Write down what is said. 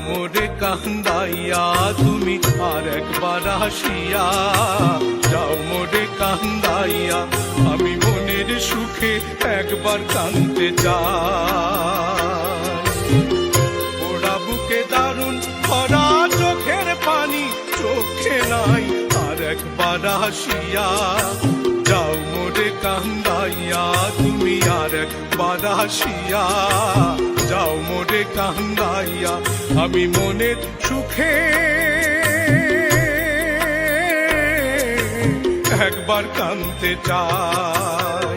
মোরে কান্দাইয়া তুমি আর একবার আসিয়া যাও মোরে কান্দাইয়া আমি মনের সুখে একবার কাঁদতে চাই ওরা বুকে দারুণ ভরা চোখের পানি চোখে নাই আর একবার আসিয়া যাও মোরে কান্দাইয়া তুমি আর একবার আসিয়া যাও মোরে কান্দাইয়া আমি মনের সুখে একবার কাঁদতে চাই।